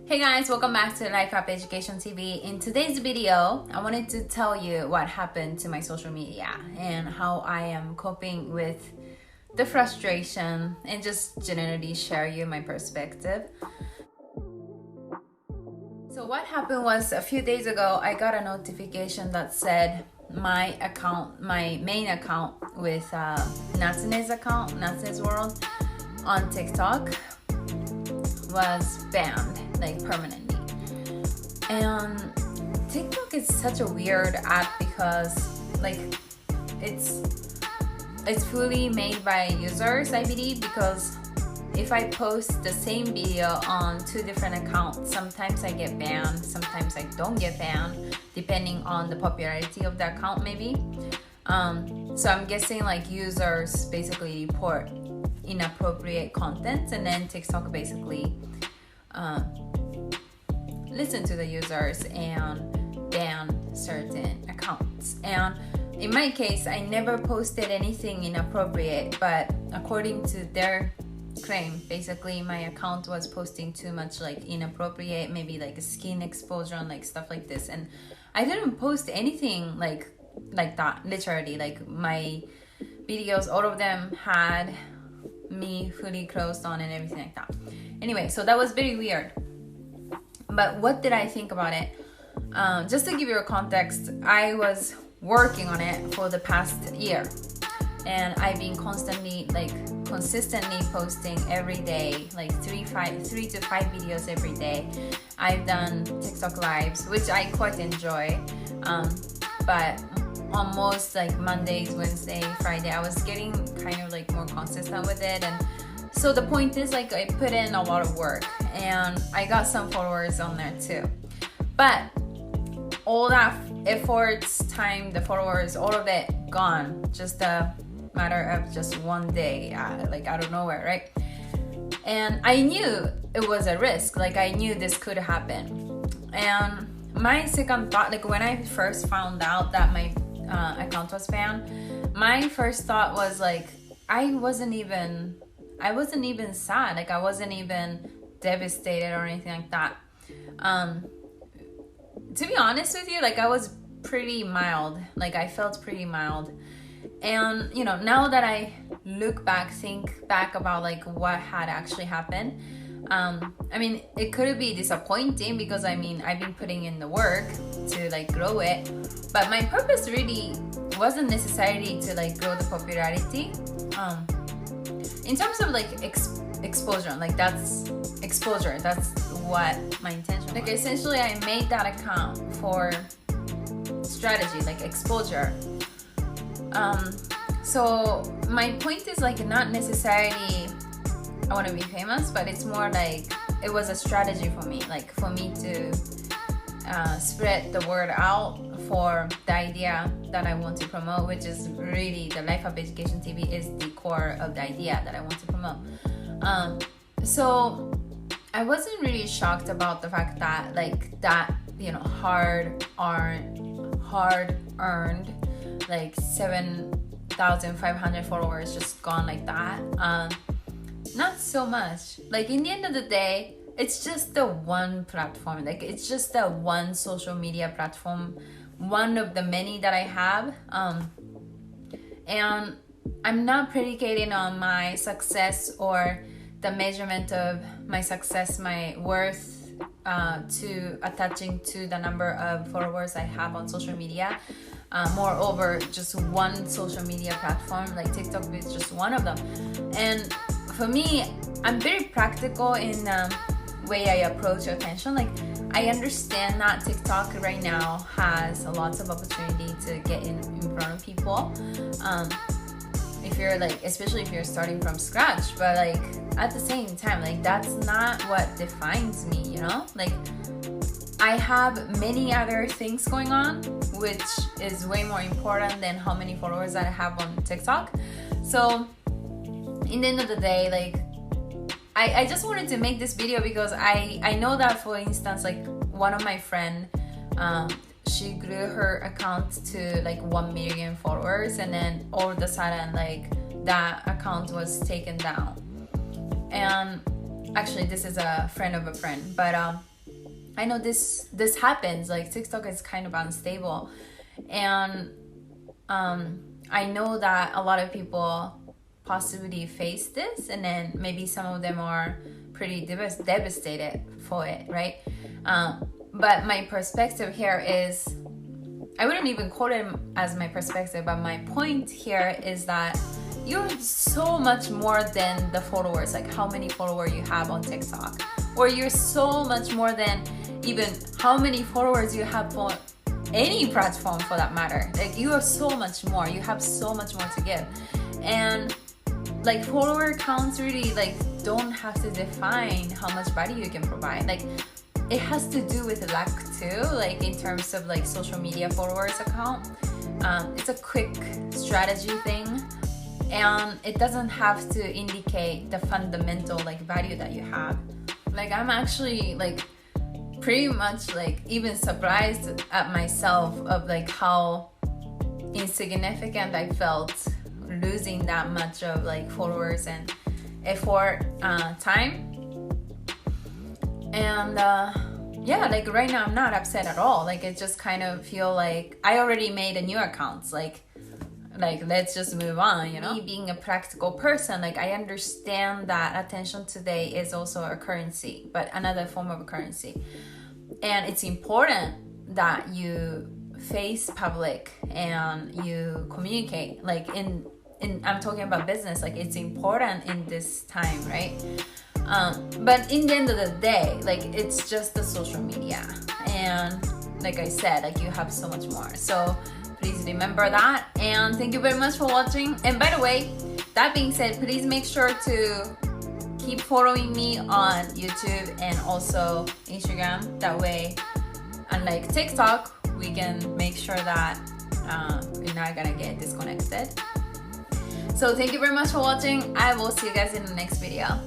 Hey guys, welcome back to LifeUpEducationTV. In today's video, I wanted to tell you what happened to my social media and how I am coping with the frustration and just generally share you my perspective. So what happened was a few days ago, I got a notification that said my main account with Natsune's account, Natsune's World on TikTok was banned, like permanently. And TikTok is such a weird app because like it's fully made by users, I believe, because if I post the same video on two different accounts, sometimes I get banned, sometimes I don't get banned, depending on the popularity of the account maybe. So I'm guessing like users basically report inappropriate content, and then TikTok basically listen to the users and ban certain accounts. And in my case, I never posted anything inappropriate, but according to their claim, basically my account was posting too much like inappropriate, maybe like skin exposure and like stuff like this. And I didn't post anything like that, literally. Like my videos, all of them had me fully closed on and everything like that. Anyway, so that was very weird. But what did I think about it? Just to give you a context, I was working on it for the past year, and I've been consistently posting every day, like three to five videos every day. I've done TikTok lives, which I quite enjoy, but on most like Mondays, Wednesday, Friday, I was getting kind of like more consistent with it. And so the point is, like, I put in a lot of work and I got some followers on there too. But all that efforts, time, the followers, all of it gone. Just a matter of just one day, like out of nowhere, right? And I knew it was a risk. Like I knew this could happen. And my second thought, like when I first found out that my account was banned, my first thought was like, I wasn't even sad. Like I wasn't even devastated or anything like that. To be honest with you, like I was pretty mild. Like I felt pretty mild. And you know, now that I think back about like what had actually happened, I mean, it could be disappointing because I mean, I've been putting in the work to like grow it, but my purpose really wasn't necessarily to like grow the popularity. In terms of like exposure, like that's exposure. That's what my intention was. Like essentially, I made that account for strategy, like exposure. So my point is like not necessarily I want to be famous, but it's more like it was a strategy for me, like for me to spread the word out for the idea that I want to promote, which is really the Life Up Education TV is the core of the idea that I want to promote. So I wasn't really shocked about the fact that like that, you know, hard earned like 7,500 followers just gone like that. Not so much. Like in the end of the day, it's just the one platform. Like it's just the one social media platform, one of the many that I have. And I'm not predicating on my success or the measurement of my success, my worth, to attaching to the number of followers I have on social media. Moreover, just one social media platform, like TikTok is just one of them. And for me, I'm very practical in the way I approach attention. Like I understand that TikTok right now has lots of opportunity to get in front of people. If you're like, especially if you're starting from scratch, but like at the same time, like that's not what defines me, you know? Like I have many other things going on, which is way more important than how many followers I have on TikTok. So in the end of the day, like I just wanted to make this video because I know that, for instance, like one of my friend, she grew her account to like 1 million followers, and then all of a sudden like that account was taken down. And actually this is a friend of a friend, but I know this happens. Like TikTok is kind of unstable, and I know that a lot of people possibly face this, and then maybe some of them are pretty devastated for it, right? But my perspective here is, I wouldn't even quote it as my perspective, but my point here is that you're so much more than the followers, like how many followers you have on TikTok, or you're so much more than even how many followers you have on any platform for that matter. Like you are so much more, you have so much more to give. And like follower counts really like don't have to define how much value you can provide. Like it has to do with luck too, like in terms of like social media followers account. It's a quick strategy thing, and it doesn't have to indicate the fundamental like value that you have. Like I'm actually like pretty much like even surprised at myself of like how insignificant I felt losing that much of like followers and effort, time. And yeah, like right now I'm not upset at all. Like it just kind of feel like I already made a new accounts, like let's just move on, you know? Me being a practical person, like I understand that attention today is also a currency, but another form of a currency. And it's important that you face public and you communicate, like in I'm talking about business, like it's important in this time, right? But in the end of the day, like it's just the social media, and like I said, like you have so much more. So please remember that, and thank you very much for watching. And by the way, that being said, please make sure to keep following me on YouTube and also Instagram. That way, unlike TikTok, we can make sure that we're not gonna get disconnected. So thank you very much for watching. I will see you guys in the next video.